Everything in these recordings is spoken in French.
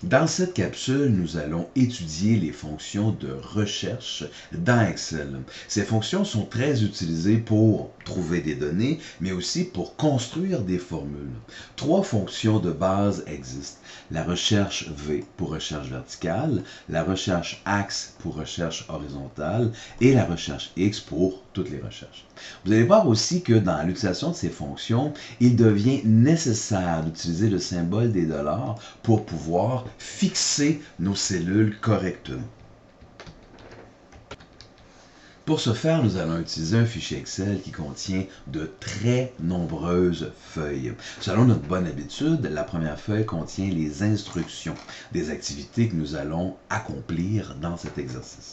Dans cette capsule, nous allons étudier les fonctions de recherche dans Excel. Ces fonctions sont très utilisées pour trouver des données, mais aussi pour construire des formules. Trois fonctions de base existent. La recherche V pour recherche verticale, la recherche axe pour recherche horizontale et la recherche X pour toutes les recherches. Vous allez voir aussi que dans l'utilisation de ces fonctions, il devient nécessaire d'utiliser le symbole des dollars pour pouvoir fixer nos cellules correctement. Pour ce faire, nous allons utiliser un fichier Excel qui contient de très nombreuses feuilles. Selon notre bonne habitude, la première feuille contient les instructions des activités que nous allons accomplir dans cet exercice.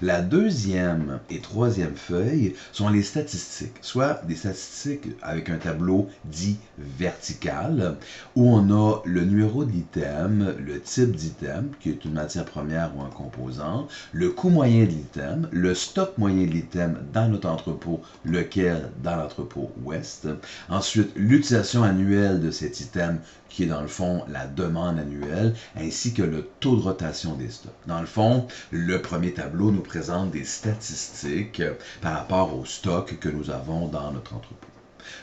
La deuxième et troisième feuille sont les statistiques, soit des statistiques avec un tableau dit vertical, où on a le numéro de l'item, le type d'item, qui est une matière première ou un composant, le coût moyen de l'item, le stock moyen de l'item dans notre entrepôt, lequel dans l'entrepôt ouest. Ensuite, l'utilisation annuelle de cet item, qui est dans le fond la demande annuelle, ainsi que le taux de rotation des stocks. Dans le fond, le premier tableau nous présente des statistiques par rapport au stock que nous avons dans notre entrepôt.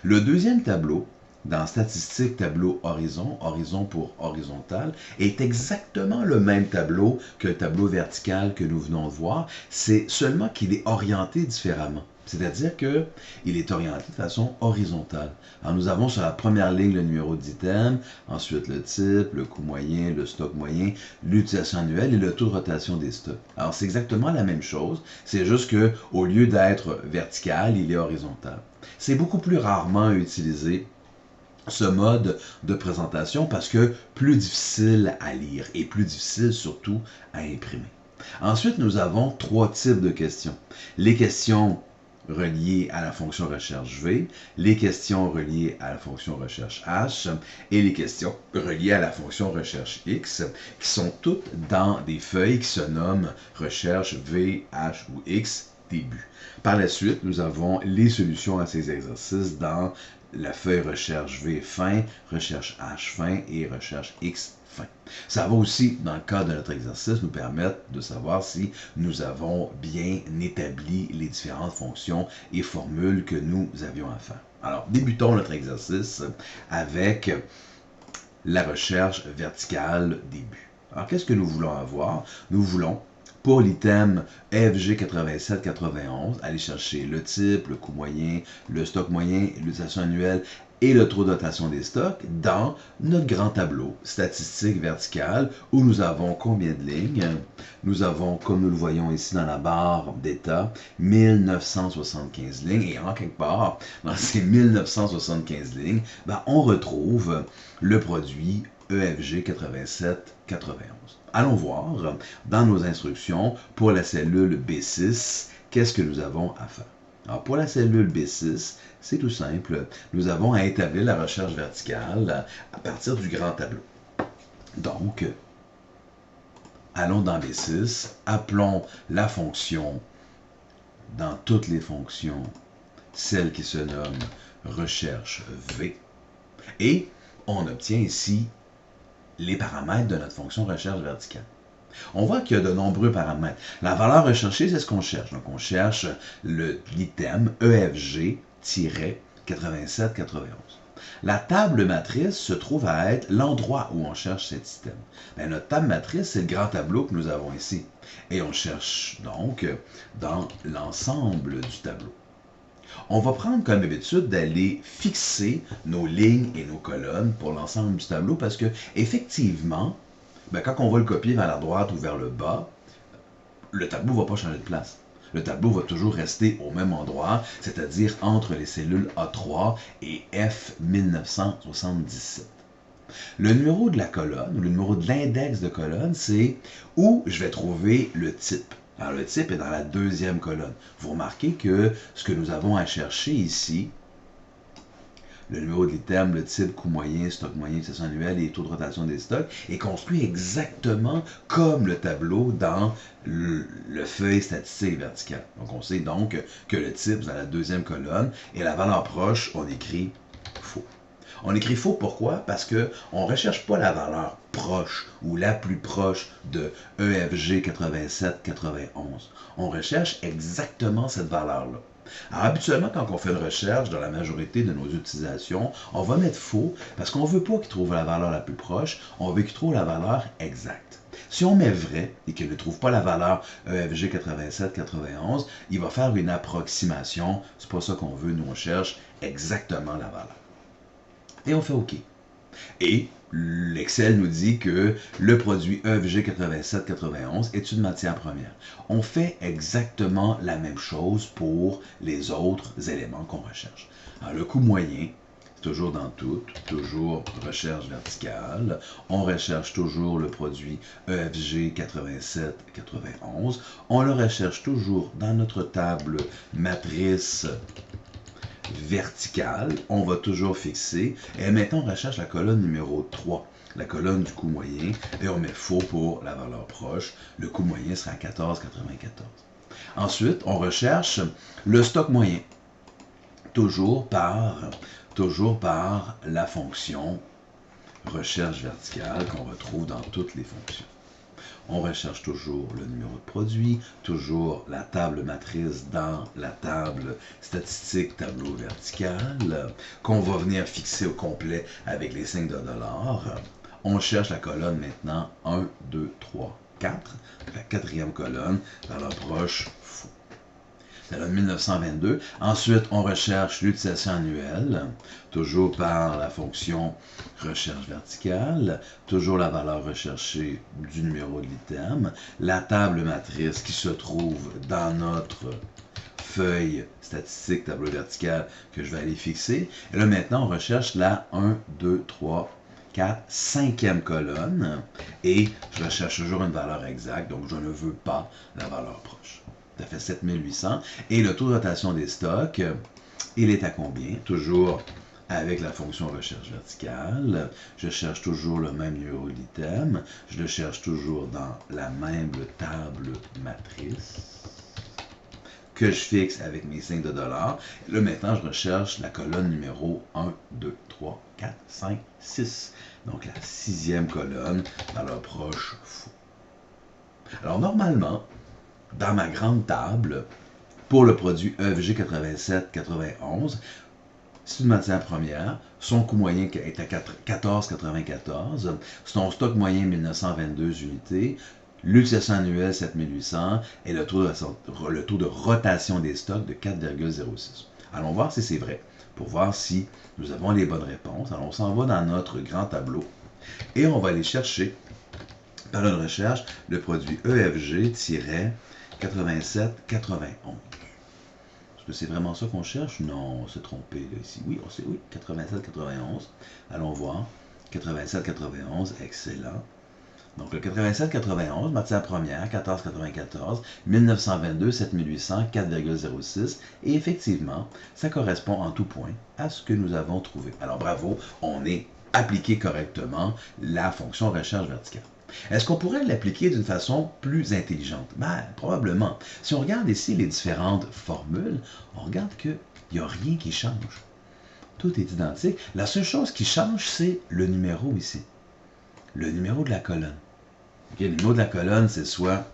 Le deuxième tableau, dans Statistiques, tableau horizon, horizon pour horizontal, est exactement le même tableau que le tableau vertical que nous venons de voir. C'est seulement qu'il est orienté différemment. C'est-à-dire qu'il est orienté de façon horizontale. Alors nous avons sur la première ligne le numéro d'item, ensuite le type, le coût moyen, le stock moyen, l'utilisation annuelle et le taux de rotation des stocks. Alors c'est exactement la même chose, c'est juste qu'au lieu d'être vertical, il est horizontal. C'est beaucoup plus rarement utilisé ce mode de présentation parce que plus difficile à lire et plus difficile surtout à imprimer. Ensuite, nous avons trois types de questions. Les questions reliées à la fonction recherche V, les questions reliées à la fonction recherche H et les questions reliées à la fonction recherche X, qui sont toutes dans des feuilles qui se nomment recherche V, H ou X début. Par la suite, nous avons les solutions à ces exercices dans la feuille recherche V fin, recherche H fin et recherche X fin. Ça va aussi, dans le cas de notre exercice, nous permettre de savoir si nous avons bien établi les différentes fonctions et formules que nous avions à faire. Alors, débutons notre exercice avec la recherche verticale début. Alors, qu'est-ce que nous voulons avoir? Nous voulons pour l'item FG 8791, aller chercher le type, le coût moyen, le stock moyen, l'utilisation annuelle et le taux de dotation des stocks dans notre grand tableau statistique verticale où nous avons combien de lignes? Nous avons, comme nous le voyons ici dans la barre d'état, 1975 lignes et en quelque part, dans ces 1975 lignes, on retrouve le produit EFG 8791. Allons voir dans nos instructions pour la cellule B6, qu'est-ce que nous avons à faire. Alors pour la cellule B6, c'est tout simple. Nous avons à établir la recherche verticale à partir du grand tableau. Donc, allons dans B6, appelons la fonction, dans toutes les fonctions, celle qui se nomme recherche V, et on obtient ici les paramètres de notre fonction recherche verticale. On voit qu'il y a de nombreux paramètres. La valeur recherchée, c'est ce qu'on cherche. Donc, on cherche l'item EFG-8791. La table matrice se trouve à être l'endroit où on cherche cet item. Notre table matrice, c'est le grand tableau que nous avons ici. Et on cherche donc dans l'ensemble du tableau. On va prendre comme habitude d'aller fixer nos lignes et nos colonnes pour l'ensemble du tableau parce que, effectivement, quand on va le copier vers la droite ou vers le bas, le tableau ne va pas changer de place. Le tableau va toujours rester au même endroit, c'est-à-dire entre les cellules A3 et F1977. Le numéro de la colonne, ou le numéro de l'index de colonne, c'est où je vais trouver le type. Alors, le type est dans la deuxième colonne. Vous remarquez que ce que nous avons à chercher ici, le numéro de l'item, le type, coût moyen, stock moyen, utilisation annuelle et taux de rotation des stocks, est construit exactement comme le tableau dans le feuille statistique verticale. Donc, on sait donc que le type est dans la deuxième colonne et la valeur proche, on écrit faux. On écrit faux pourquoi? Parce qu'on ne recherche pas la valeur proche ou la plus proche de EFG 8791. On recherche exactement cette valeur-là. Alors, habituellement, quand on fait une recherche, dans la majorité de nos utilisations, on va mettre faux parce qu'on ne veut pas qu'il trouve la valeur la plus proche, on veut qu'il trouve la valeur exacte. Si on met vrai et qu'il ne trouve pas la valeur EFG 8791, il va faire une approximation. C'est pas ça qu'on veut, nous on cherche exactement la valeur. Et on fait OK. Et l'Excel nous dit que le produit EFG 8791 est une matière première. On fait exactement la même chose pour les autres éléments qu'on recherche. Alors, le coût moyen, toujours dans tout, toujours recherche verticale. On recherche toujours le produit EFG 8791. On le recherche toujours dans notre table matrice verticale, on va toujours fixer. Et maintenant, on recherche la colonne numéro 3, la colonne du coût moyen, et on met faux pour la valeur proche. Le coût moyen sera 14,94. Ensuite, on recherche le stock moyen, toujours par la fonction recherche verticale qu'on retrouve dans toutes les fonctions. On recherche toujours le numéro de produit, toujours la table matrice dans la table statistique tableau vertical, qu'on va venir fixer au complet avec les signes de dollars. On cherche la colonne maintenant 1, 2, 3, 4, la quatrième colonne, dans l'approche fou. C'est le 1922. Ensuite, on recherche l'utilisation annuelle, toujours par la fonction recherche verticale, toujours la valeur recherchée du numéro de l'item, la table matrice qui se trouve dans notre feuille statistique tableau vertical que je vais aller fixer. Et là, maintenant, on recherche la 1, 2, 3, 4, 5e colonne et je recherche toujours une valeur exacte, donc je ne veux pas la valeur proche. Ça fait 7800. Et le taux de rotation des stocks, il est à combien? Toujours avec la fonction recherche verticale. Je cherche toujours le même numéro d'item. Je le cherche toujours dans la même table matrice que je fixe avec mes signes de dollars. Et là, maintenant, je recherche la colonne numéro 1, 2, 3, 4, 5, 6. Donc, la 6e colonne dans l'approche fou. Alors, normalement, dans ma grande table, pour le produit EFG 8791, c'est une matière première. Son coût moyen est à 14,94. Son stock moyen 1922 unités. L'utilisation annuelle 7800 et le taux de rotation des stocks de 4,06. Allons voir si c'est vrai, pour voir si nous avons les bonnes réponses. Alors on s'en va dans notre grand tableau et on va aller chercher par une recherche le produit EFG-8791. Est-ce que c'est vraiment ça qu'on cherche? Non, on s'est trompé là, ici. Oui, on sait, oui, 8791. Allons voir. 8791, excellent. Donc le 8791, matière première, 14,94, 1922, 7800, 4,06. Et effectivement, ça correspond en tout point à ce que nous avons trouvé. Alors bravo, on est appliqué correctement la fonction recherche verticale. Est-ce qu'on pourrait l'appliquer d'une façon plus intelligente? Ben, probablement. Si on regarde ici les différentes formules, on regarde qu'il n'y a rien qui change. Tout est identique. La seule chose qui change, c'est le numéro ici. Le numéro de la colonne. Okay, le numéro de la colonne, c'est soit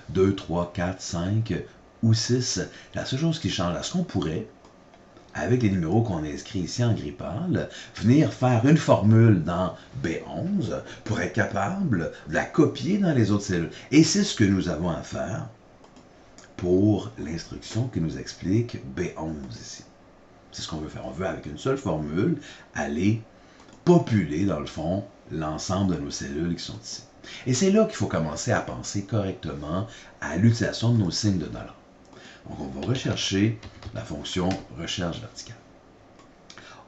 2, 3, 4, 5 ou 6. La seule chose qui change, est-ce qu'on pourrait, avec les numéros qu'on a inscrits ici en gris pâle, venir faire une formule dans B11 pour être capable de la copier dans les autres cellules. Et c'est ce que nous avons à faire pour l'instruction qui nous explique B11 ici. C'est ce qu'on veut faire. On veut, avec une seule formule, aller populer, dans le fond, l'ensemble de nos cellules qui sont ici. Et c'est là qu'il faut commencer à penser correctement à l'utilisation de nos signes de dollars. Donc, on va rechercher la fonction recherche verticale.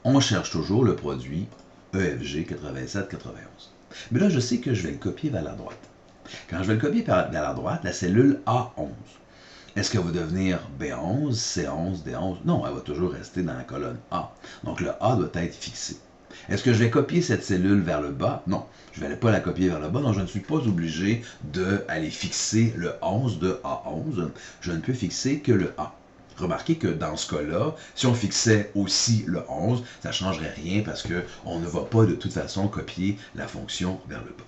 On cherche toujours le produit EFG 8791. Mais là, je sais que je vais le copier vers la droite. Quand je vais le copier vers la droite, la cellule A11. Est-ce qu'elle va devenir B11, C11, D11? Non, elle va toujours rester dans la colonne A. Donc, le A doit être fixé. Est-ce que je vais copier cette cellule vers le bas? Non, je ne vais pas la copier vers le bas, donc je ne suis pas obligé d'aller fixer le 11 de A11. Je ne peux fixer que le A. Remarquez que dans ce cas-là, si on fixait aussi le 11, ça ne changerait rien parce qu'on ne va pas de toute façon copier la fonction vers le bas.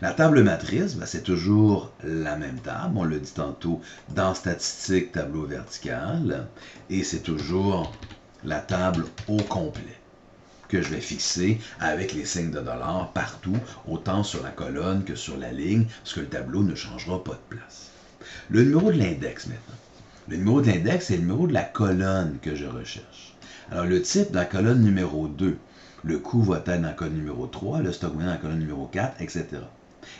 La table matrice, ben, c'est toujours la même table. On l'a dit tantôt dans Statistique, tableau vertical. Et c'est toujours la table au complet que je vais fixer avec les signes de dollars partout, autant sur la colonne que sur la ligne, parce que le tableau ne changera pas de place. Le numéro de l'index maintenant. Le numéro de l'index, c'est le numéro de la colonne que je recherche. Alors, le type dans la colonne numéro 2, le coût va être dans la colonne numéro 3, le stock moyen dans la colonne numéro 4, etc.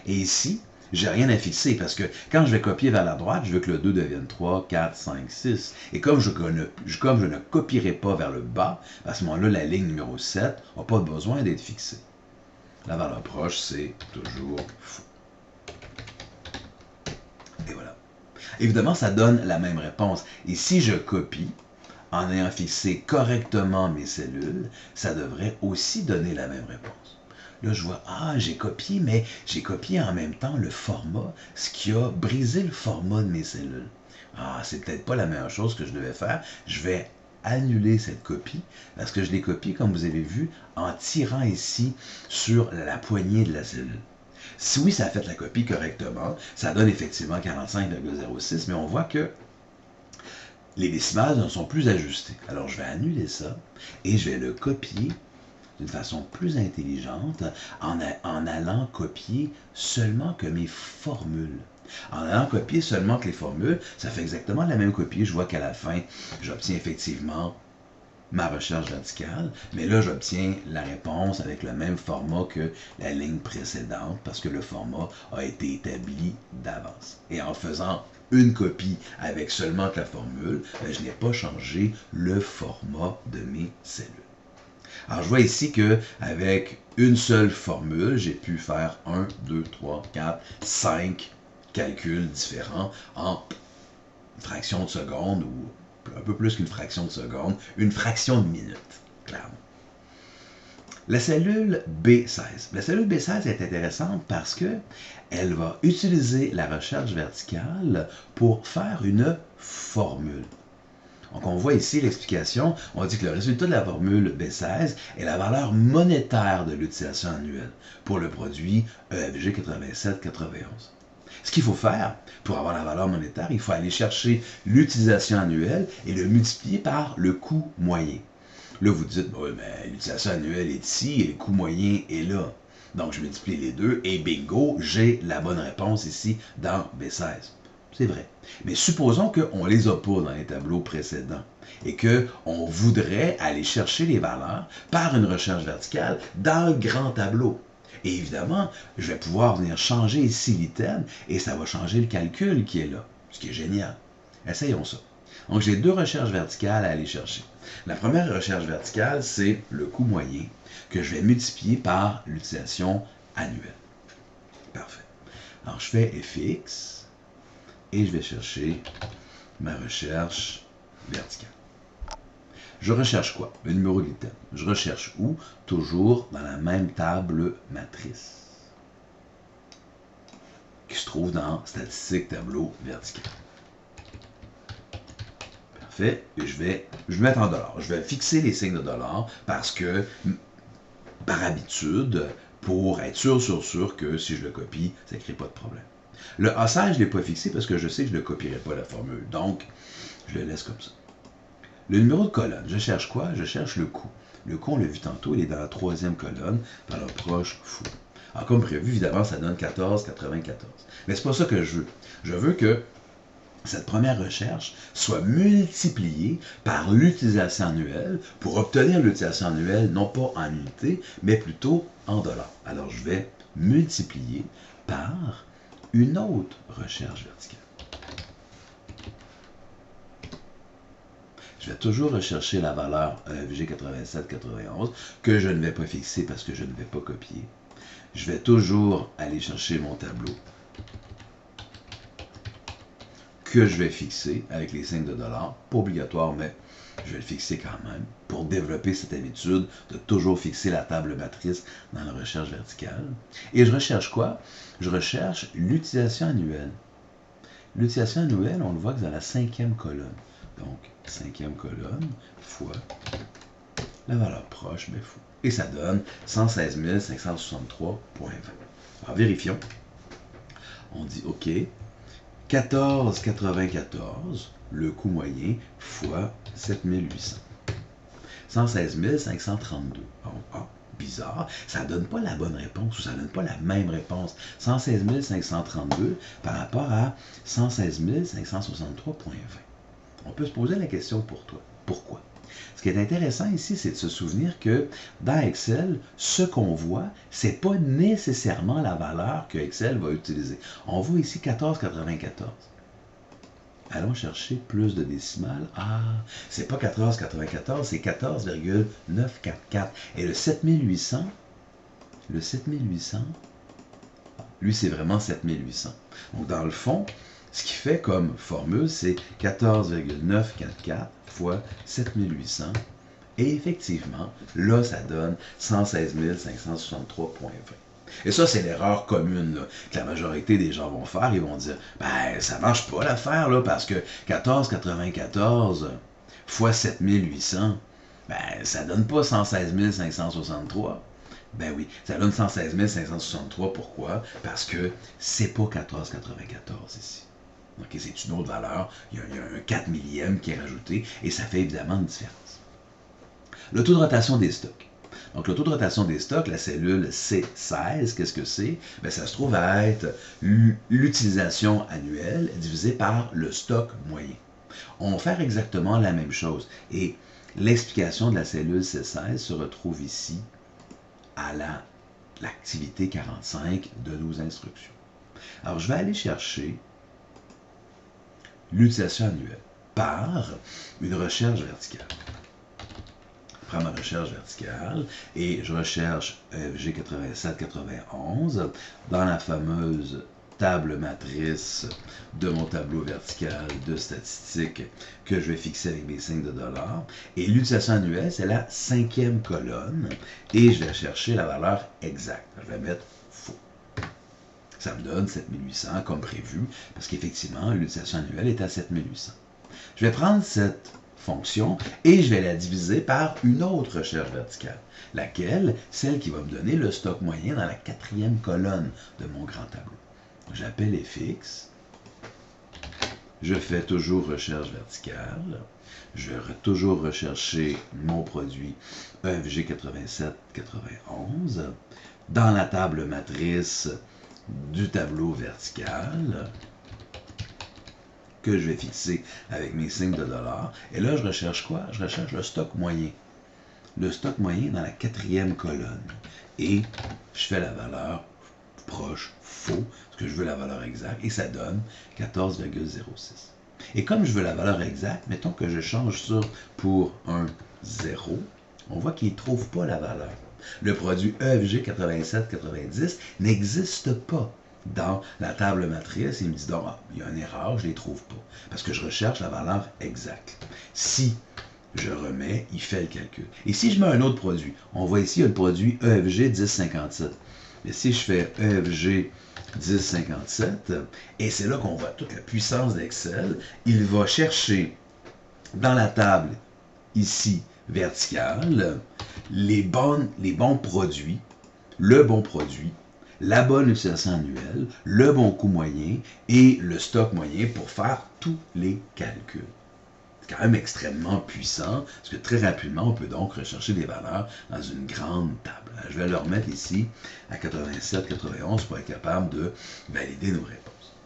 Et ici, j'ai rien à fixer parce que quand je vais copier vers la droite, je veux que le 2 devienne 3, 4, 5, 6. Et comme je ne copierai pas vers le bas, à ce moment-là, la ligne numéro 7 n'a pas besoin d'être fixée. La valeur proche, c'est toujours faux. Et voilà. Évidemment, ça donne la même réponse. Et si je copie, en ayant fixé correctement mes cellules, ça devrait aussi donner la même réponse. Là, je vois, j'ai copié, mais j'ai copié en même temps le format, ce qui a brisé le format de mes cellules. C'est peut-être pas la meilleure chose que je devais faire. Je vais annuler cette copie, parce que je l'ai copiée, comme vous avez vu, en tirant ici sur la poignée de la cellule. Si oui, ça a fait la copie correctement, ça donne effectivement 45,06, mais on voit que les décimales ne sont plus ajustées. Alors, je vais annuler ça et je vais le copier d'une façon plus intelligente en allant copier seulement que mes formules. En allant copier seulement que les formules, ça fait exactement la même copie. Je vois qu'à la fin, j'obtiens effectivement ma recherche verticale, mais là, j'obtiens la réponse avec le même format que la ligne précédente parce que le format a été établi d'avance. Et en faisant une copie avec seulement que la formule, je n'ai pas changé le format de mes cellules. Alors, je vois ici qu'avec une seule formule, j'ai pu faire 1, 2, 3, 4, 5 calculs différents en fraction de seconde ou un peu plus qu'une fraction de seconde, une fraction de minute, clairement. La cellule B16. La cellule B16 est intéressante parce qu'elle va utiliser la recherche verticale pour faire une formule. Donc, on voit ici l'explication. On dit que le résultat de la formule B16 est la valeur monétaire de l'utilisation annuelle pour le produit EFG 87-91. Ce qu'il faut faire pour avoir la valeur monétaire, il faut aller chercher l'utilisation annuelle et le multiplier par le coût moyen. Là, vous dites, oui, mais l'utilisation annuelle est ici et le coût moyen est là. Donc, je multiplie les deux et bingo, j'ai la bonne réponse ici dans B16. C'est vrai. Mais supposons qu'on ne les a pas dans les tableaux précédents et qu'on voudrait aller chercher les valeurs par une recherche verticale dans le grand tableau. Et évidemment, je vais pouvoir venir changer ici l'item et ça va changer le calcul qui est là, ce qui est génial. Essayons ça. Donc, j'ai deux recherches verticales à aller chercher. La première recherche verticale, c'est le coût moyen que je vais multiplier par l'utilisation annuelle. Parfait. Alors, je fais FX et je vais chercher ma recherche verticale. Je recherche quoi? Le numéro de l'item. Je recherche où? Toujours dans la même table matrice qui se trouve dans Statistique, tableau vertical. Parfait. Et je vais mettre en dollars. Je vais fixer les signes de dollars parce que, par habitude, pour être sûr que si je le copie, ça ne crée pas de problème. Le A16, je ne l'ai pas fixé parce que je sais que je ne copierai pas la formule. Donc, je le laisse comme ça. Le numéro de colonne, je cherche quoi? Je cherche le coût. Le coût, on l'a vu tantôt, il est dans la troisième colonne, dans le proche fou. Alors, comme prévu, évidemment, ça donne 14,94. Mais c'est pas ça que je veux. Je veux que cette première recherche soit multipliée par l'utilisation annuelle pour obtenir l'utilisation annuelle, non pas en unités, mais plutôt en dollars. Alors, je vais multiplier par une autre recherche verticale. Je vais toujours rechercher la valeur EFG 87-91 que je ne vais pas fixer parce que je ne vais pas copier. Je vais toujours aller chercher mon tableau que je vais fixer avec les signes de dollars. Pas obligatoire, mais je vais le fixer quand même pour développer cette habitude de toujours fixer la table matrice dans la recherche verticale. Et je recherche quoi? Je recherche l'utilisation annuelle. L'utilisation annuelle, on le voit que dans la cinquième colonne. Donc, cinquième colonne fois la valeur proche, mais fou. Et ça donne 116 563,20. Alors, vérifions. On dit OK. 14,94, le coût moyen, fois 7800. 116 532. Ah, bizarre. Ça ne donne pas la bonne réponse ou ça ne donne pas la même réponse. 116 532 par rapport à 116 563,20. On peut se poser la question pour toi. Pourquoi? Ce qui est intéressant ici, c'est de se souvenir que dans Excel, ce qu'on voit, ce n'est pas nécessairement la valeur que Excel va utiliser. On voit ici 14,94. Allons chercher plus de décimales. Ah, c'est pas 14,94, c'est 14,944. Et le 7800, lui, c'est vraiment 7800. Donc, dans le fond, ce qui fait comme formule, c'est 14,944 fois 7800. Et effectivement, là, ça donne 116 563,20. Et ça, c'est l'erreur commune là, que la majorité des gens vont faire. Ils vont dire, ben, ça marche pas l'affaire, là, parce que 14,94 fois 7800, ben, ça donne pas 116 563. Ben oui, ça donne 116 563. Pourquoi? Parce que c'est pas 14,94 ici. Okay, c'est une autre valeur. Il y a un 4 millième qui est rajouté et ça fait évidemment une différence. Le taux de rotation des stocks. Donc, le taux de rotation des stocks, la cellule C16, qu'est-ce que c'est? Bien, ça se trouve à être l'utilisation annuelle divisée par le stock moyen. On va faire exactement la même chose. Et l'explication de la cellule C16 se retrouve ici à l'activité 45 de nos instructions. Alors, je vais aller chercher l'utilisation annuelle par une recherche verticale. Je prends ma recherche verticale et je recherche EFG 87-91 dans la fameuse table matrice de mon tableau vertical de statistiques que je vais fixer avec mes signes de dollars. Et l'utilisation annuelle, c'est la 5e colonne et je vais chercher la valeur exacte. Je vais mettre faux. Ça me donne 7800 comme prévu, parce qu'effectivement, l'utilisation annuelle est à 7800. Je vais prendre cette fonction et je vais la diviser par une autre recherche verticale, laquelle, celle qui va me donner le stock moyen dans la 4e colonne de mon grand tableau. J'appelle FX, je fais toujours recherche verticale, je vais toujours rechercher mon produit EFG 87-91 dans la table matrice du tableau vertical que je vais fixer avec mes signes de dollars. Et là, je recherche quoi? Je recherche le stock moyen. Le stock moyen dans la 4e colonne. Et je fais la valeur proche, faux, parce que je veux la valeur exacte, et ça donne 14,06. Et comme je veux la valeur exacte, mettons que je change ça pour un 0, on voit qu'il ne trouve pas la valeur. Le produit EFG 87-90 n'existe pas dans la table matrice. Il me dit donc, il y a une erreur, je ne les trouve pas, parce que je recherche la valeur exacte. Si je remets, il fait le calcul. Et si je mets un autre produit, on voit ici, il y a le produit EFG 1057. Mais si je fais EFG 1057, et c'est là qu'on voit toute la puissance d'Excel, il va chercher dans la table, ici, verticale, les bons produits, le bon produit, la bonne utilisation annuelle, le bon coût moyen et le stock moyen pour faire tous les calculs. C'est quand même extrêmement puissant, parce que très rapidement, on peut donc rechercher des valeurs dans une grande table. Je vais le remettre ici à 87, 91 pour être capable de valider nos réponses.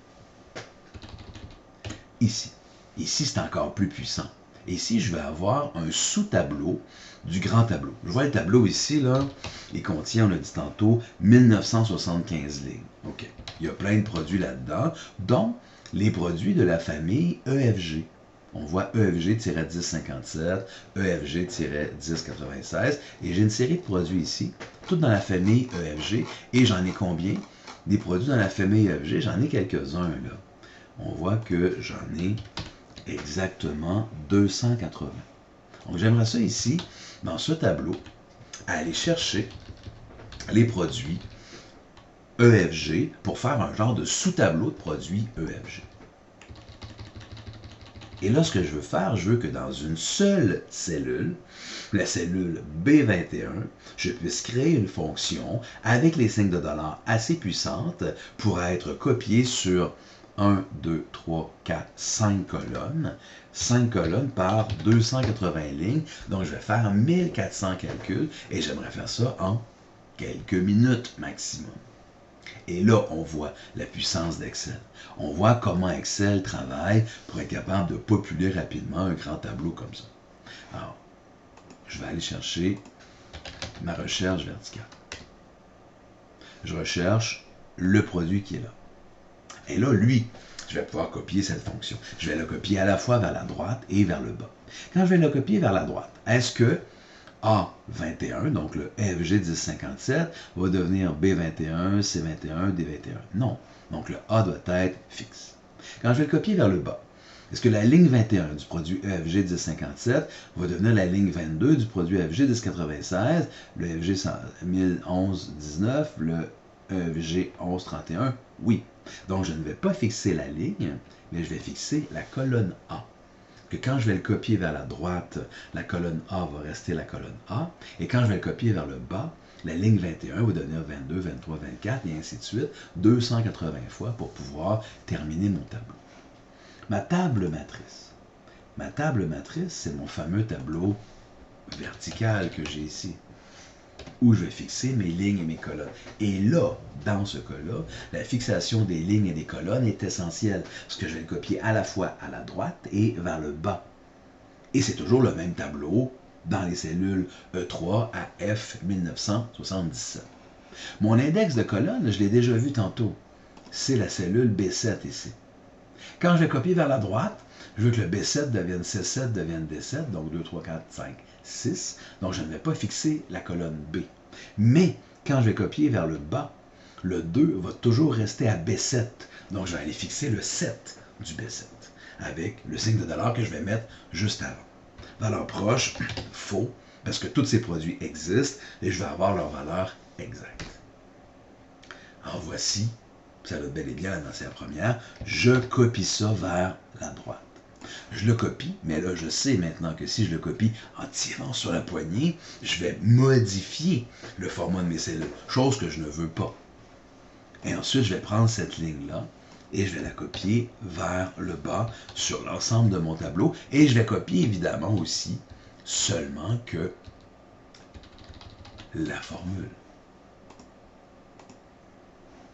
Ici, c'est encore plus puissant. Ici, je vais avoir un sous-tableau du grand tableau. Je vois le tableau ici, là, il contient, on l'a dit tantôt, 1975 lignes. OK. Il y a plein de produits là-dedans, dont les produits de la famille EFG. On voit EFG-1057, EFG-1096, et j'ai une série de produits ici, toutes dans la famille EFG, et j'en ai combien? Des produits dans la famille EFG, j'en ai quelques-uns, là. On voit que j'en ai exactement 280. Donc, j'aimerais ça ici, dans ce tableau, aller chercher les produits EFG pour faire un genre de sous-tableau de produits EFG. Et là, ce que je veux faire, je veux que dans une seule cellule, la cellule B21, je puisse créer une fonction avec les signes de dollars assez puissantes pour être copiée sur 1, 2, 3, 4, 5 colonnes. 5 colonnes par 280 lignes. Donc, je vais faire 1400 calculs et j'aimerais faire ça en quelques minutes maximum. Et là, on voit la puissance d'Excel. On voit comment Excel travaille pour être capable de populer rapidement un grand tableau comme ça. Alors, je vais aller chercher ma recherche verticale. Je recherche le produit qui est là. Et là, lui, je vais pouvoir copier cette fonction. Je vais le copier à la fois vers la droite et vers le bas. Quand je vais le copier vers la droite, est-ce que A21, donc le FG 1057, va devenir B21, C21, D21? Non. Donc le A doit être fixe. Quand je vais le copier vers le bas, est-ce que la ligne 21 du produit EFG 1057 va devenir la ligne 22 du produit EFG 1096, le EFG 1011-19, le EFG 1131? Oui. Donc je ne vais pas fixer la ligne, mais je vais fixer la colonne A. Que quand je vais le copier vers la droite, la colonne A va rester la colonne A, et quand je vais le copier vers le bas, la ligne 21 va devenir 22, 23, 24, et ainsi de suite, 280 fois pour pouvoir terminer mon tableau. Ma table matrice. Ma table matrice, c'est mon fameux tableau vertical que j'ai ici, où je vais fixer mes lignes et mes colonnes. Et là, dans ce cas-là, la fixation des lignes et des colonnes est essentielle, parce que je vais le copier à la fois à la droite et vers le bas. Et c'est toujours le même tableau dans les cellules E3 à F1977. Mon index de colonne, je l'ai déjà vu tantôt, c'est la cellule B7 ici. Quand je vais copier vers la droite, je veux que le B7 devienne C7, devienne D7, donc 2, 3, 4, 5, 6. Donc, je ne vais pas fixer la colonne B. Mais, quand je vais copier vers le bas, le 2 va toujours rester à B7. Donc, je vais aller fixer le 7 du B7 avec le signe de dollar que je vais mettre juste avant. Valeur proche, faux, parce que tous ces produits existent et je vais avoir leur valeur exacte. Alors, voici, ça va bel et bien la matière première, je copie ça vers la droite. Je le copie, mais là, je sais maintenant que si je le copie en tirant sur la poignée, je vais modifier le format de mes cellules, chose que je ne veux pas. Et ensuite, je vais prendre cette ligne-là et je vais la copier vers le bas sur l'ensemble de mon tableau. Et je vais copier évidemment aussi seulement que la formule.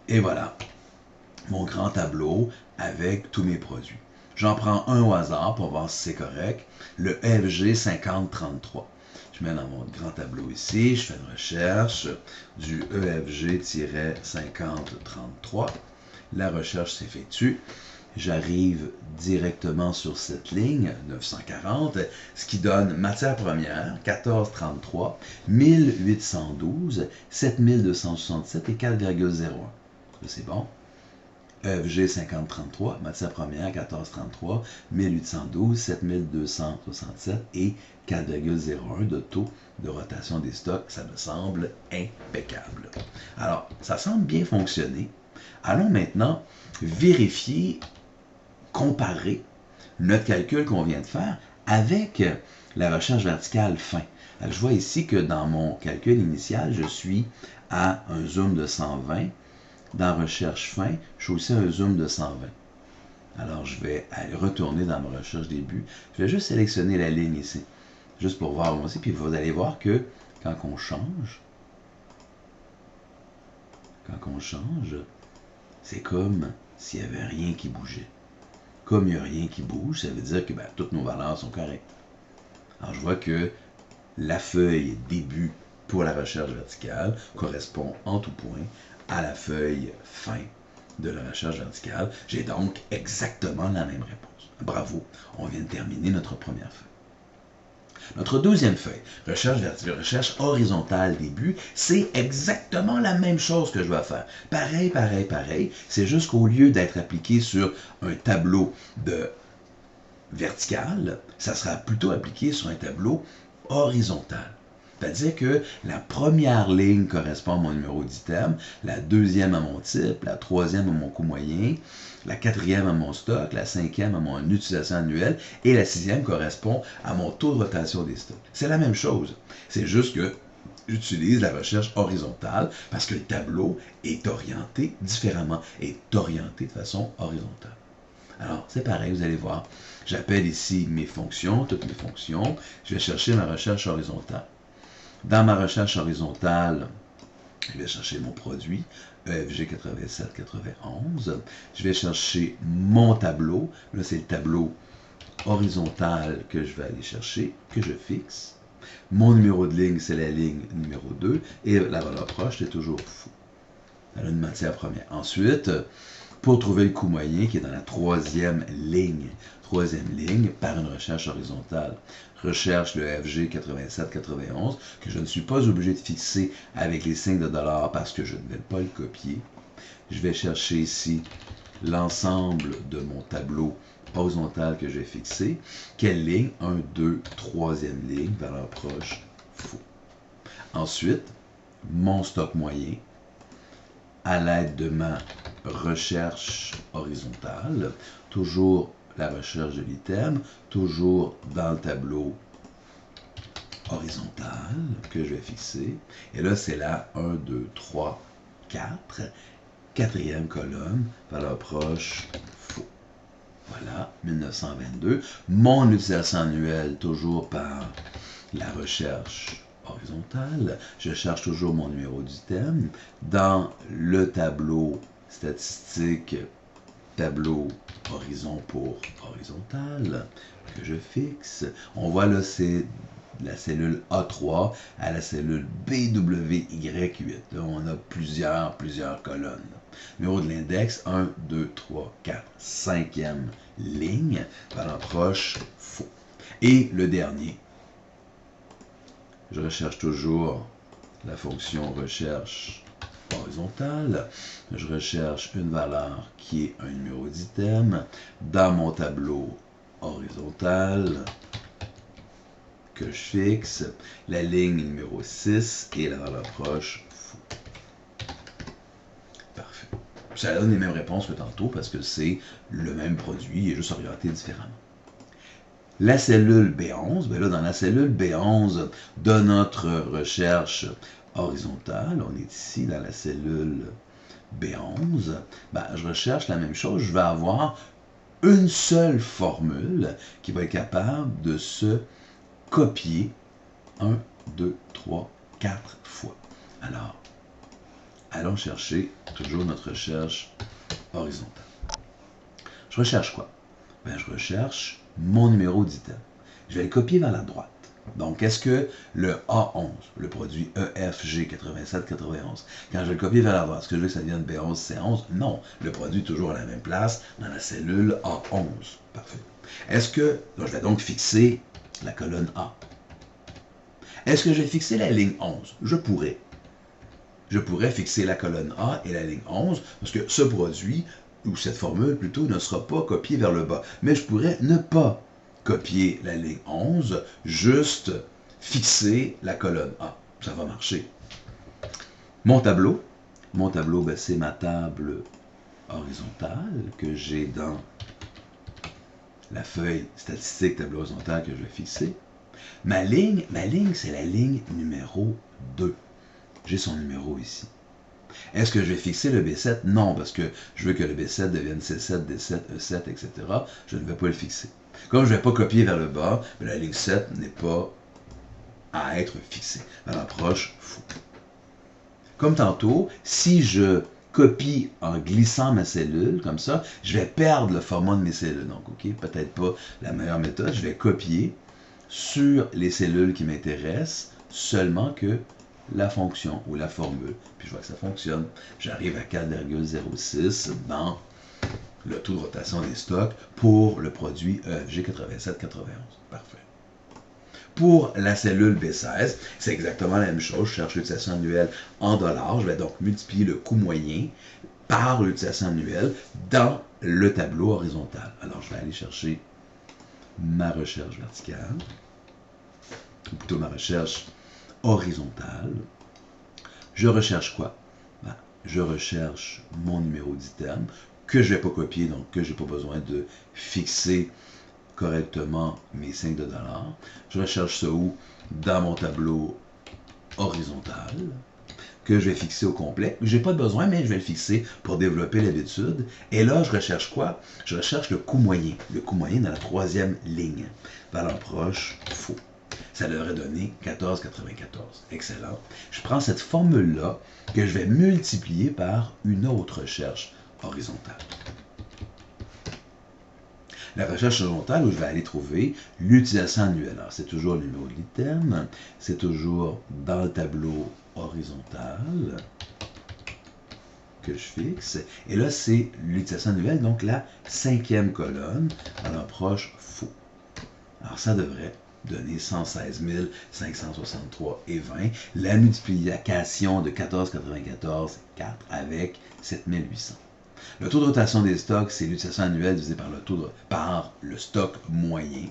Et voilà, mon grand tableau avec tous mes produits. J'en prends un au hasard pour voir si c'est correct. Le FG 5033. Je mets dans mon grand tableau ici, je fais une recherche du EFG-5033. La recherche s'effectue. J'arrive directement sur cette ligne, 940, ce qui donne matière première, 1433, 1812, 7267 et 4,01. C'est bon. EFG 5033, matière première 1433, 1812, 7267 et 4,01 de taux de rotation des stocks. Ça me semble impeccable. Alors, ça semble bien fonctionner. Allons maintenant vérifier, comparer notre calcul qu'on vient de faire avec la recherche verticale fin. Alors, je vois ici que dans mon calcul initial, je suis à un zoom de 120. Dans recherche fin, je suis aussi un zoom de 120. Alors, je vais aller retourner dans ma recherche début. Je vais juste sélectionner la ligne ici, juste pour voir aussi. Puis vous allez voir que quand on change, c'est comme s'il n'y avait rien qui bougeait. Comme il n'y a rien qui bouge, ça veut dire que toutes nos valeurs sont correctes. Alors, je vois que la feuille début pour la recherche verticale correspond en tout point à la feuille fin de la recherche verticale. J'ai donc exactement la même réponse. Bravo, on vient de terminer notre première feuille. Notre deuxième feuille, recherche horizontale début, c'est exactement la même chose que je vais faire. Pareil. C'est juste qu'au lieu d'être appliqué sur un tableau de vertical, ça sera plutôt appliqué sur un tableau horizontal. C'est-à-dire que la première ligne correspond à mon numéro d'item, la deuxième à mon type, la troisième à mon coût moyen, la quatrième à mon stock, la cinquième à mon utilisation annuelle et la sixième correspond à mon taux de rotation des stocks. C'est la même chose. C'est juste que j'utilise la recherche horizontale parce que le tableau est orienté différemment, est orienté de façon horizontale. Alors, c'est pareil, vous allez voir. J'appelle ici mes fonctions, toutes mes fonctions. Je vais chercher ma recherche horizontale. Dans ma recherche horizontale, je vais chercher mon produit, EFG 8791. Je vais chercher mon tableau. Là, c'est le tableau horizontal que je vais aller chercher, que je fixe. Mon numéro de ligne, c'est la ligne numéro 2. Et la valeur proche, c'est toujours fou. Elle a une matière première. Ensuite, pour trouver le coût moyen, qui est dans la troisième ligne, par une recherche horizontale, recherche le FG 8791, que je ne suis pas obligé de fixer avec les signes de dollars parce que je ne vais pas le copier. Je vais chercher ici l'ensemble de mon tableau horizontal que j'ai fixé. Quelle ligne? 1, 2, troisième ligne, valeur proche, faux. Ensuite, mon stock moyen, à l'aide de ma recherche horizontale, toujours la recherche de l'item, toujours dans le tableau horizontal que je vais fixer. Et là, c'est la 1, 2, 3, 4. Quatrième colonne, valeur proche, faux. Voilà, 1922. Mon utilisation annuelle, toujours par la recherche horizontale. Je cherche toujours mon numéro d'item. Dans le tableau statistique, tableau horizon pour horizontal, que je fixe. On voit là, c'est la cellule A3 à la cellule BWY8. Là, on a plusieurs colonnes. Numéro de l'index, 1, 2, 3, 4, 5e ligne, valeur proche, faux. Et le dernier, je recherche toujours la fonction recherche horizontale. Je recherche une valeur qui est un numéro d'item dans mon tableau horizontal que je fixe, la ligne numéro 6 et la valeur proche, faux. Parfait. Ça donne les mêmes réponses que tantôt parce que c'est le même produit, il est juste orienté différemment. La cellule B11, bien là, dans la cellule B11 de notre recherche horizontale, on est ici dans la cellule B11, ben, je recherche la même chose, je vais avoir une seule formule qui va être capable de se copier 1, 2, 3, 4 fois. Alors, allons chercher toujours notre recherche horizontale. Je recherche quoi? Ben, je recherche mon numéro d'item. Je vais le copier vers la droite. Donc, est-ce que le A11, le produit EFG 8791, quand je vais le copier vers la droite, est-ce que je veux que ça devienne B11, C11? Non. Le produit est toujours à la même place dans la cellule A11. Parfait. Est-ce que, là, je vais donc fixer la colonne A. Est-ce que je vais fixer la ligne 11? Je pourrais. Je pourrais fixer la colonne A et la ligne 11, parce que ce produit, ou cette formule plutôt, ne sera pas copiée vers le bas. Mais je pourrais ne pas copier la ligne 11, juste fixer la colonne A. Ça va marcher. Mon tableau, ben, c'est ma table horizontale que j'ai dans la feuille statistique tableau horizontal que je vais fixer. Ma ligne, c'est la ligne numéro 2. J'ai son numéro ici. Est-ce que je vais fixer le B7? Non, parce que je veux que le B7 devienne C7, D7, E7, etc. Je ne vais pas le fixer. Comme je ne vais pas copier vers le bas, la ligne 7 n'est pas à être fixée. À l'approche, fou. Comme tantôt, si je copie en glissant ma cellule, comme ça, je vais perdre le format de mes cellules. Donc, ok, peut-être pas la meilleure méthode. Je vais copier sur les cellules qui m'intéressent seulement que la fonction ou la formule. Puis je vois que ça fonctionne. J'arrive à 4,06 dans le taux de rotation des stocks pour le produit EFG 8791. Parfait. Pour la cellule B16, c'est exactement la même chose. Je cherche l'utilisation annuelle en dollars. Je vais donc multiplier le coût moyen par l'utilisation annuelle dans le tableau horizontal. Alors, je vais aller chercher ma recherche verticale, ou plutôt ma recherche horizontale. Je recherche quoi? Ben, je recherche mon numéro d'item que je ne vais pas copier, donc que je n'ai pas besoin de fixer correctement mes signes de dollars. Je recherche ça où? Dans mon tableau horizontal, que je vais fixer au complet. Je n'ai pas besoin, mais je vais le fixer pour développer l'habitude. Et là, je recherche quoi? Je recherche le coût moyen. Le coût moyen dans la troisième ligne. Valeur proche, faux. Ça devrait donner 14,94. Excellent. Je prends cette formule-là que je vais multiplier par une autre recherche horizontale. La recherche horizontale où je vais aller trouver l'utilisation annuelle. Alors, c'est toujours le numéro de l'item, c'est toujours dans le tableau horizontal que je fixe. Et là, c'est l'utilisation annuelle, donc la cinquième colonne, valeur proche, faux. Alors, ça devrait donner 116 563,20. La multiplication de 14,94, 4 avec 7800. Le taux de rotation des stocks, c'est l'utilisation annuelle divisé par le stock moyen.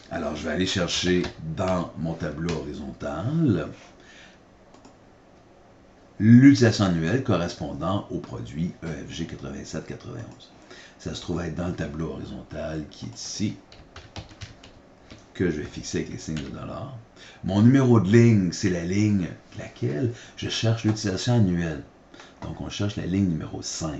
Alors, je vais aller chercher dans mon tableau horizontal l'utilisation annuelle correspondant au produit EFG 87,91. Ça se trouve être dans le tableau horizontal qui est ici, que je vais fixer avec les signes de dollars. Mon numéro de ligne, c'est la ligne laquelle je cherche l'utilisation annuelle. Donc, on cherche la ligne numéro 5.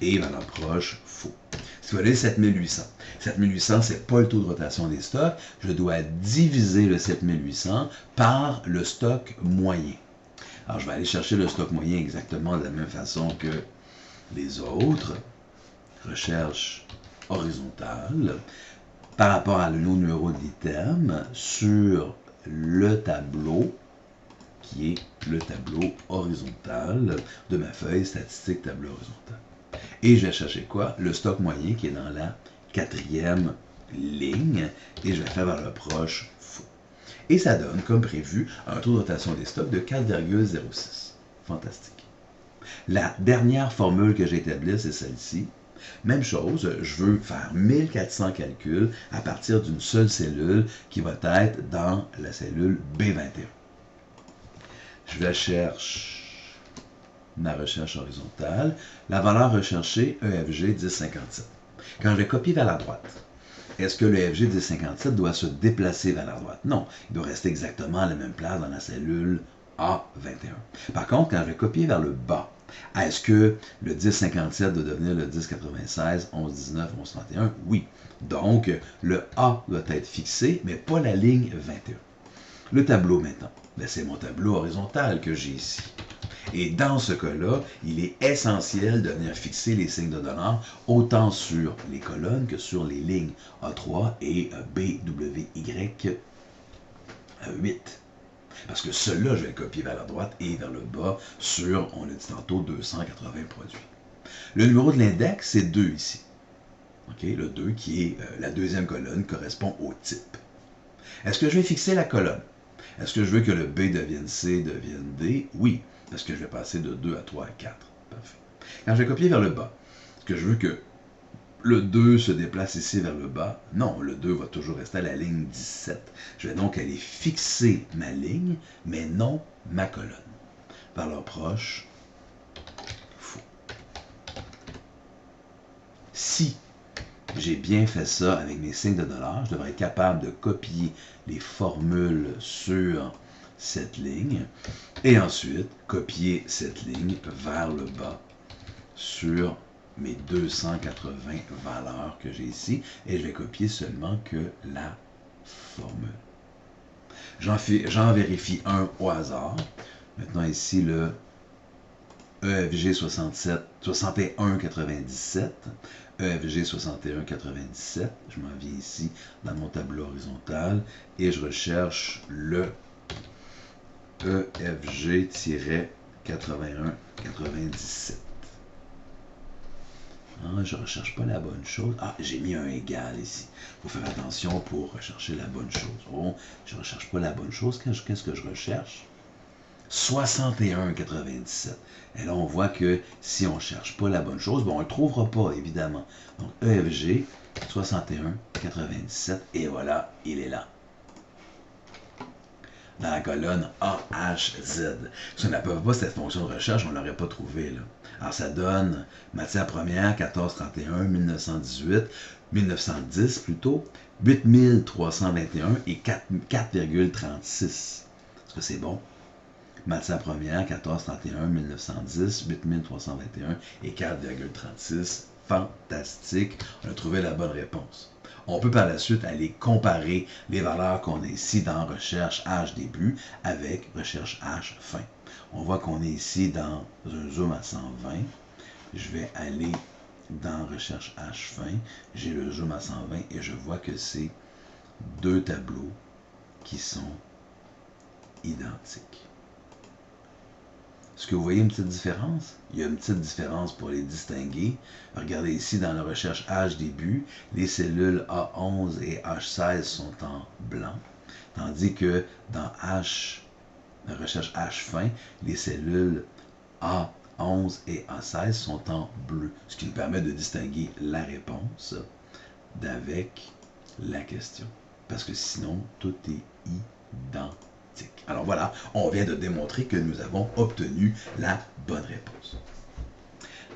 Et valeur proche, faux. Ce qui va donner 7800. 7800, ce n'est pas le taux de rotation des stocks. Je dois diviser le 7800 par le stock moyen. Alors, je vais aller chercher le stock moyen exactement de la même façon que les autres. Recherche horizontale. Par rapport à nos numéros d'item sur le tableau qui est le tableau horizontal de ma feuille statistique tableau horizontal. Et je vais chercher quoi? Le stock moyen qui est dans la quatrième ligne et je vais faire valeur proche faux. Et ça donne, comme prévu, un taux de rotation des stocks de 4,06. Fantastique. La dernière formule que j'ai établie, c'est celle-ci. Même chose, je veux faire 1400 calculs à partir d'une seule cellule qui va être dans la cellule B21. Je vais chercher ma recherche horizontale, la valeur recherchée EFG 1057. Quand je vais copier vers la droite, est-ce que le EFG 1057 doit se déplacer vers la droite? Non, il doit rester exactement à la même place dans la cellule A21. Par contre, quand je vais copier vers le bas, est-ce que le 1057 doit devenir le 1096, 1119, 1131? Oui. Donc, le A doit être fixé, mais pas la ligne 21. Le tableau maintenant, c'est mon tableau horizontal que j'ai ici. Et dans ce cas-là, il est essentiel de venir fixer les signes de dollars autant sur les colonnes que sur les lignes A3 et BWY 8. Parce que ceux-là, je vais copier vers la droite et vers le bas sur, on l'a dit tantôt, 280 produits. Le numéro de l'index, c'est 2 ici. Okay? Le 2 qui est la deuxième colonne correspond au type. Est-ce que je vais fixer la colonne? Est-ce que je veux que le B devienne C, devienne D? Oui, parce que je vais passer de 2 à 3 à 4. Parfait. Quand je vais copier vers le bas, est-ce que je veux que le 2 se déplace ici vers le bas? Non, le 2 va toujours rester à la ligne 17. Je vais donc aller fixer ma ligne, mais non ma colonne. Valeur proche, faux. Si j'ai bien fait ça avec mes signes de dollars, je devrais être capable de copier les formules sur cette ligne et ensuite copier cette ligne vers le bas sur mes 280 valeurs que j'ai ici et je vais copier seulement que la formule. J'en vérifie un au hasard. Maintenant ici le EFG 61,97. EFG 61,97. Je m'en viens ici dans mon tableau horizontal et je recherche le EFG-81,97. Ah, je ne recherche pas la bonne chose. Ah, j'ai mis un égal ici. Il faut faire attention pour rechercher la bonne chose. Oh, je ne recherche pas la bonne chose. Qu'est-ce que je recherche? 61,97. Et là, on voit que si on ne cherche pas la bonne chose, on ne le trouvera pas, évidemment. Donc, EFG 61,97. Et voilà, il est là. dans la colonne AHZ. Si on n'avait pas cette fonction de recherche, on ne l'aurait pas trouvé. Là. Alors ça donne matière première 1431, 1918, 1910 plutôt, 8321 et 4,36. Est-ce que c'est bon? Matière première 1431, 1910, 8321 et 4,36. Fantastique. On a trouvé la bonne réponse. On peut par la suite aller comparer les valeurs qu'on a ici dans recherche H début avec recherche H fin. On voit qu'on est ici dans un zoom à 120. Je vais aller dans recherche H fin. J'ai le zoom à 120 et je vois que c'est deux tableaux qui sont identiques. Est-ce que vous voyez une petite différence? Il y a une petite différence pour les distinguer. Regardez ici dans la recherche H début, les cellules A11 et H16 sont en blanc, tandis que dans la recherche H fin, les cellules A11 et A16 sont en bleu, ce qui nous permet de distinguer la réponse d'avec la question. Parce que sinon, tout est identique. Alors voilà, on vient de démontrer que nous avons obtenu la bonne réponse.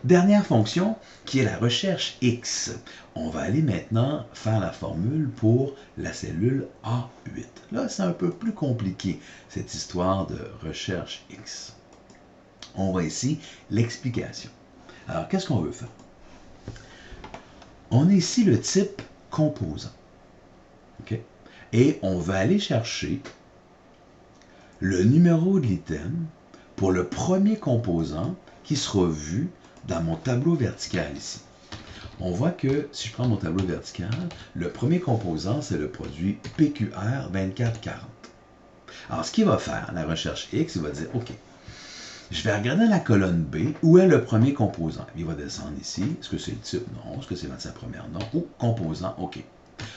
Dernière fonction, qui est la recherche X. On va aller maintenant faire la formule pour la cellule A8. Là, c'est un peu plus compliqué, cette histoire de recherche X. On voit ici l'explication. Alors, qu'est-ce qu'on veut faire? On a ici le type composant. Okay? Et on va aller chercher le numéro de l'item pour le premier composant qui sera vu dans mon tableau vertical ici. On voit que si je prends mon tableau vertical, le premier composant, c'est le produit PQR 2440. Alors, ce qu'il va faire, la recherche X, il va dire, OK, je vais regarder la colonne B, où est le premier composant. Il va descendre ici. Est-ce que c'est le type? Non. Est-ce que c'est matière première? Non. Ou composant? OK.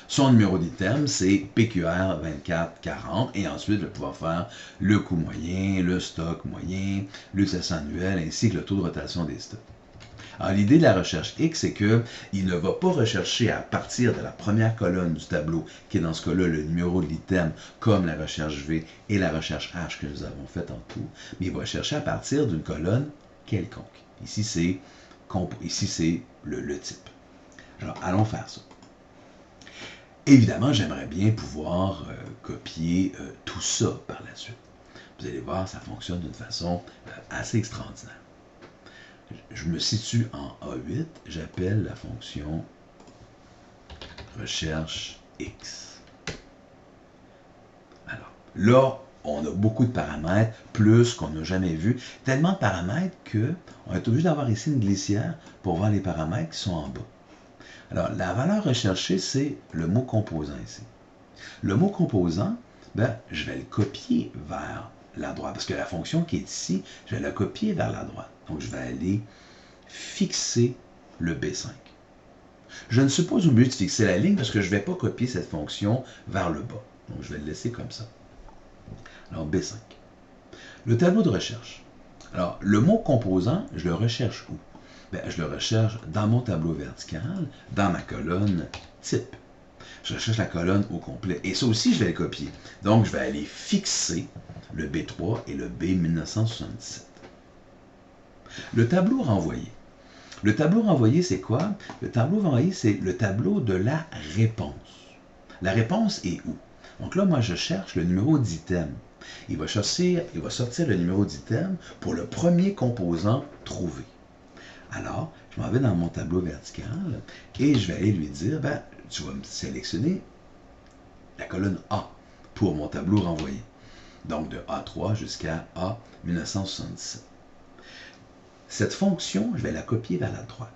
Son numéro d'item, c'est PQR 2440 et ensuite, je vais pouvoir faire le coût moyen, le stock moyen, l'utilisation annuelle ainsi que le taux de rotation des stocks. Alors, l'idée de la recherche X, c'est qu'il ne va pas rechercher à partir de la première colonne du tableau, qui est dans ce cas-là le numéro de l'item, comme la recherche V et la recherche H que nous avons fait en tout, mais il va chercher à partir d'une colonne quelconque. Ici, c'est le type. Alors, allons faire ça. Évidemment, j'aimerais bien pouvoir copier tout ça par la suite. Vous allez voir, ça fonctionne d'une façon assez extraordinaire. Je me situe en A8, j'appelle la fonction recherche X. Alors, là, on a beaucoup de paramètres, plus qu'on n'a jamais vu. Tellement de paramètres qu'on est obligé d'avoir ici une glissière pour voir les paramètres qui sont en bas. Alors, la valeur recherchée, c'est le mot composant ici. Le mot composant, je vais le copier vers la droite, parce que la fonction qui est ici, je vais la copier vers la droite. Donc, je vais aller fixer le B5. Je ne suis pas obligé de fixer la ligne parce que je ne vais pas copier cette fonction vers le bas. Donc, je vais le laisser comme ça. Alors, B5. Le tableau de recherche. Alors, le mot composant, je le recherche où? Je le recherche dans mon tableau vertical, dans ma colonne type. Je recherche la colonne au complet. Et ça aussi, je vais le copier. Donc, je vais aller fixer le B3 et le B1977. Le tableau renvoyé. Le tableau renvoyé, c'est quoi? Le tableau renvoyé, c'est le tableau de la réponse. La réponse est où? Donc là, moi, je cherche le numéro d'item. Il va sortir le numéro d'item pour le premier composant trouvé. Alors, je m'en vais dans mon tableau vertical et je vais aller lui dire, tu vas me sélectionner la colonne A pour mon tableau renvoyé. Donc, de A3 jusqu'à A1977. Cette fonction, je vais la copier vers la droite.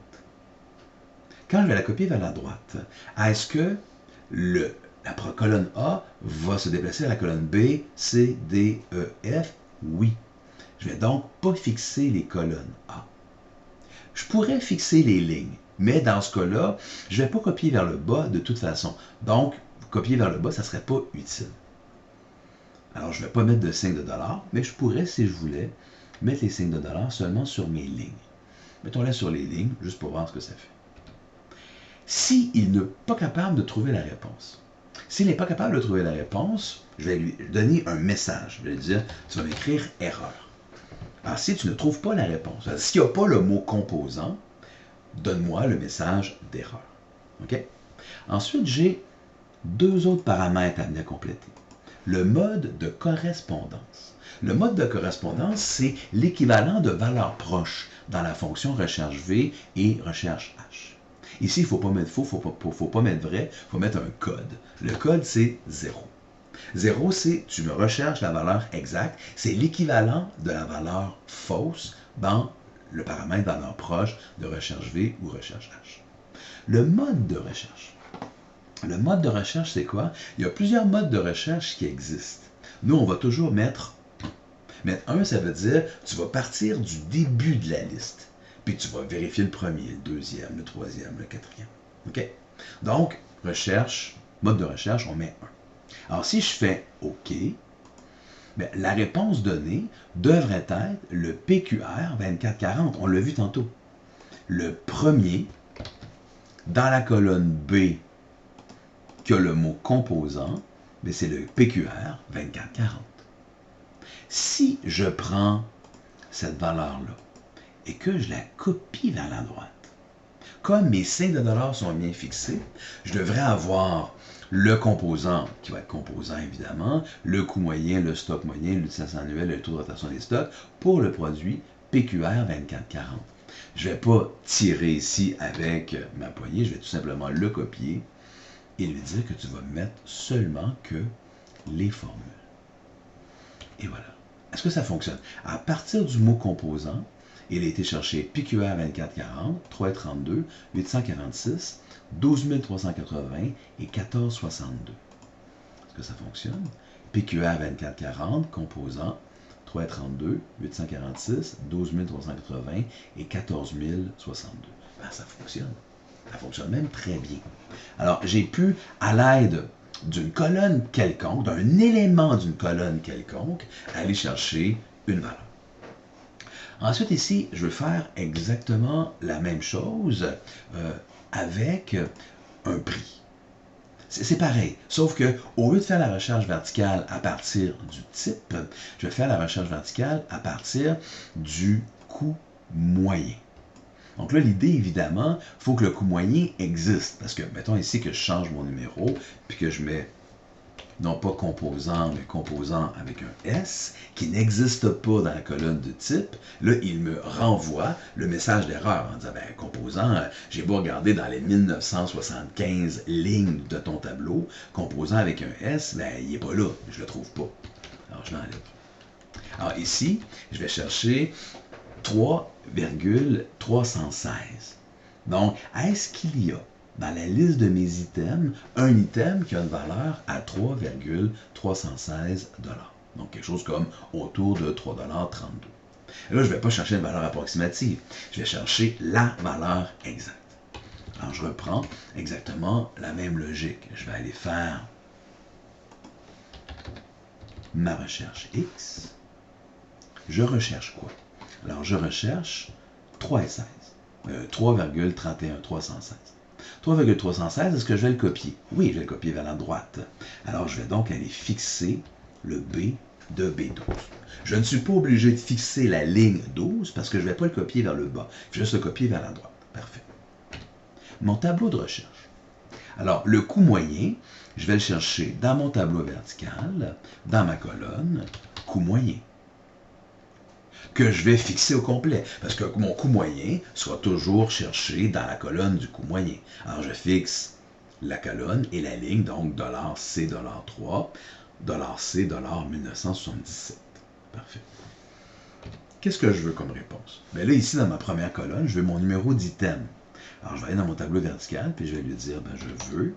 Quand je vais la copier vers la droite, est-ce que la colonne A va se déplacer à la colonne B, C, D, E, F? Oui. Je ne vais donc pas fixer les colonnes A. Je pourrais fixer les lignes, mais dans ce cas-là, je ne vais pas copier vers le bas de toute façon. Donc, copier vers le bas, ça ne serait pas utile. Alors, je ne vais pas mettre de signe de dollar, mais je pourrais, si je voulais, mettre les signes de dollar seulement sur mes lignes. Mettons-les sur les lignes, juste pour voir ce que ça fait. S'il n'est pas capable de trouver la réponse, S'il n'est pas capable de trouver la réponse, je vais lui donner un message. Je vais lui dire, tu vas m'écrire erreur. Alors, si tu ne trouves pas la réponse, s'il n'y a pas le mot composant, donne-moi le message d'erreur. OK? Ensuite, j'ai deux autres paramètres à venir compléter. Le mode de correspondance. Le mode de correspondance, c'est l'équivalent de valeurs proches dans la fonction recherche V et recherche H. Ici, il ne faut pas mettre faux, il ne faut pas mettre vrai, il faut mettre un code. Le code, c'est 0. 0, c'est tu me recherches la valeur exacte, c'est l'équivalent de la valeur fausse dans le paramètre valeur proche de recherche V ou recherche H. Le mode de recherche. Le mode de recherche, c'est quoi? Il y a plusieurs modes de recherche qui existent. Nous, on va toujours mettre 1. Mettre 1, ça veut dire tu vas partir du début de la liste. Puis tu vas vérifier le premier, le deuxième, le troisième, le quatrième. OK? Donc, recherche, mode de recherche, on met 1. Alors, si je fais OK, bien, la réponse donnée devrait être le PQR 2440. On l'a vu tantôt. Le premier, dans la colonne B, qui a le mot composant, c'est le PQR 2440. Si je prends cette valeur-là et que je la copie vers la droite, comme mes signes de dollars sont bien fixés, je devrais avoir le composant, qui va être composant évidemment, le coût moyen, le stock moyen, l'utilisation annuelle et le taux de rotation des stocks pour le produit PQR 2440. Je ne vais pas tirer ici avec ma poignée, je vais tout simplement le copier et lui dire que tu vas mettre seulement que les formules. Et voilà. Est-ce que ça fonctionne? À partir du mot composant, il a été cherché PQR 2440, 332, 846, 12 380 et 1462. Est-ce que ça fonctionne? PQR 2440, composant, 332, 846, 12 380 et 14 062. Ben, ça fonctionne. Ça fonctionne même très bien. Alors, j'ai pu, à l'aide d'une colonne quelconque, d'un élément d'une colonne quelconque, aller chercher une valeur. Ensuite, ici, je veux faire exactement la même chose avec un prix. C'est pareil, sauf que au lieu de faire la recherche verticale à partir du type, je vais faire la recherche verticale à partir du coût moyen. Donc là, l'idée, évidemment, il faut que le coût moyen existe. Parce que, mettons ici que je change mon numéro, puis que je mets, non pas composant, mais composant avec un S, qui n'existe pas dans la colonne de type, là, il me renvoie le message d'erreur en disant, ben, composant, j'ai beau regarder dans les 1975 lignes de ton tableau, composant avec un S, ben, il n'est pas là, je ne le trouve pas. Alors, je l'enlève. Alors ici, je vais chercher 3,316. Donc, est-ce qu'il y a dans la liste de mes items un item qui a une valeur à 3,316 $? Donc, quelque chose comme autour de 3,32 $. Et là, je ne vais pas chercher une valeur approximative. Je vais chercher la valeur exacte. Alors, je reprends exactement la même logique. Je vais aller faire ma recherche X. Je recherche quoi? Alors, je recherche 3,16. 3,31316. 3,316, est-ce que je vais le copier? Oui, je vais le copier vers la droite. Alors, je vais donc aller fixer le B de B12. Je ne suis pas obligé de fixer la ligne 12 parce que je ne vais pas le copier vers le bas. Je vais juste le copier vers la droite. Parfait. Mon tableau de recherche. Alors, le coût moyen, je vais le chercher dans mon tableau vertical, dans ma colonne, coût moyen, que je vais fixer au complet, parce que mon coût moyen sera toujours cherché dans la colonne du coût moyen. Alors, je fixe la colonne et la ligne, donc $C, $3, $C, $1977. Parfait. Qu'est-ce que je veux comme réponse? Bien là, ici, dans ma première colonne, je veux mon numéro d'item. Alors, je vais aller dans mon tableau vertical, puis je vais lui dire, ben, je veux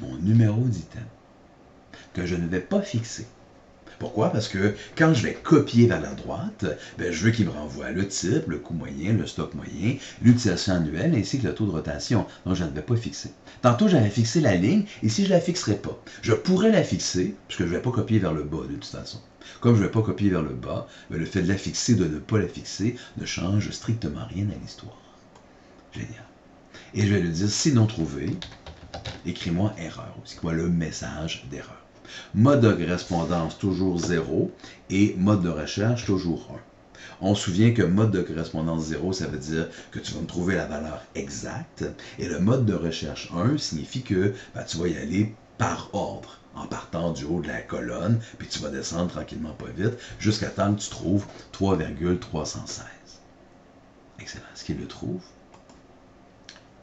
mon numéro d'item, que je ne vais pas fixer. Pourquoi? Parce que quand je vais copier vers la droite, ben, je veux qu'il me renvoie le type, le coût moyen, le stock moyen, l'utilisation annuelle, ainsi que le taux de rotation. Donc, je ne vais pas fixer. Tantôt, j'avais fixé la ligne, ici, je ne la fixerai pas. Je pourrais la fixer, puisque je ne vais pas copier vers le bas, de toute façon. Comme je ne vais pas copier vers le bas, ben, le fait de la fixer, de ne pas la fixer, ne change strictement rien à l'histoire. Génial. Et je vais lui dire, si non trouvé, écris-moi erreur. C'est quoi le message d'erreur? Mode de correspondance, toujours 0, et mode de recherche, toujours 1. On se souvient que mode de correspondance 0, ça veut dire que tu vas me trouver la valeur exacte, et le mode de recherche 1 signifie que tu vas y aller par ordre, en partant du haut de la colonne, puis tu vas descendre tranquillement pas vite, jusqu'à temps que tu trouves 3,316. Excellent. Est-ce qu'il le trouve?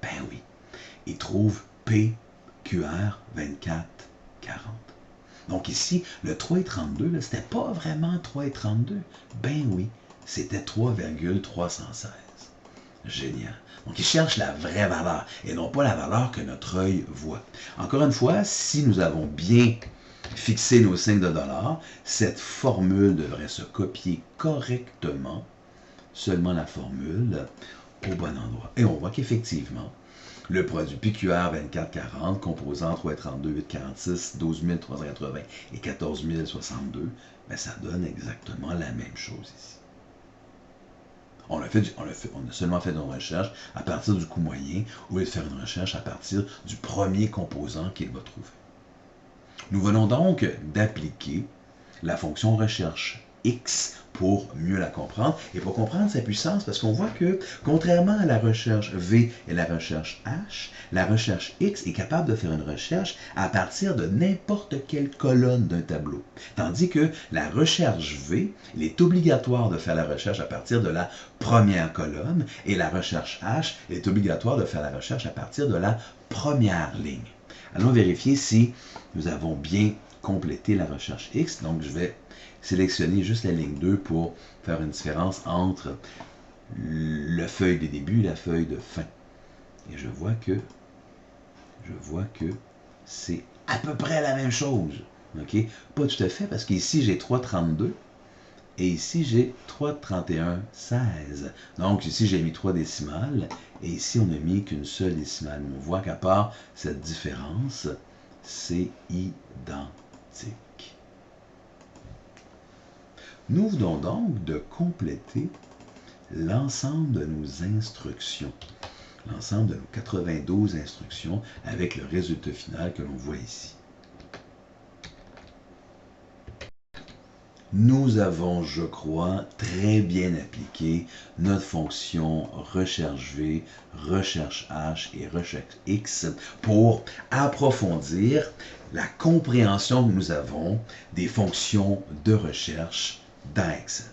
Ben oui. Il trouve PQR 2440. Donc ici, le 3,32, c'était pas vraiment 3,32. Ben oui, c'était 3,316. Génial. Donc, il cherche la vraie valeur et non pas la valeur que notre œil voit. Encore une fois, si nous avons bien fixé nos signes de dollars, cette formule devrait se copier correctement, seulement la formule, au bon endroit. Et on voit qu'effectivement, le produit PQR 2440, composant 3,32, 8,46, 12 380 et 14 062, ben ça donne exactement la même chose ici. On a seulement fait une recherche à partir du coût moyen, au lieu de faire une recherche à partir du premier composant qu'il va trouver. Nous venons donc d'appliquer la fonction recherche X pour mieux la comprendre et pour comprendre sa puissance, parce qu'on voit que, contrairement à la recherche V et la recherche H, la recherche X est capable de faire une recherche à partir de n'importe quelle colonne d'un tableau. Tandis que la recherche V, il est obligatoire de faire la recherche à partir de la première colonne, et la recherche H, il est obligatoire de faire la recherche à partir de la première ligne. Allons vérifier si nous avons bien complété la recherche X. Donc, je vais sélectionner juste la ligne 2 pour faire une différence entre la feuille de début et la feuille de fin. Et je vois que c'est à peu près la même chose. OK? Pas tout à fait, parce qu'ici, j'ai 3,32 et ici, j'ai 3,31,16. Donc, ici, j'ai mis 3 décimales et ici, on n'a mis qu'une seule décimale. Mais on voit qu'à part cette différence, c'est identique. Nous venons donc de compléter l'ensemble de nos instructions, l'ensemble de nos 92 instructions avec le résultat final que l'on voit ici. Nous avons, je crois, très bien appliqué notre fonction recherche V, recherche H et recherche X pour approfondir la compréhension que nous avons des fonctions de recherche dans Excel.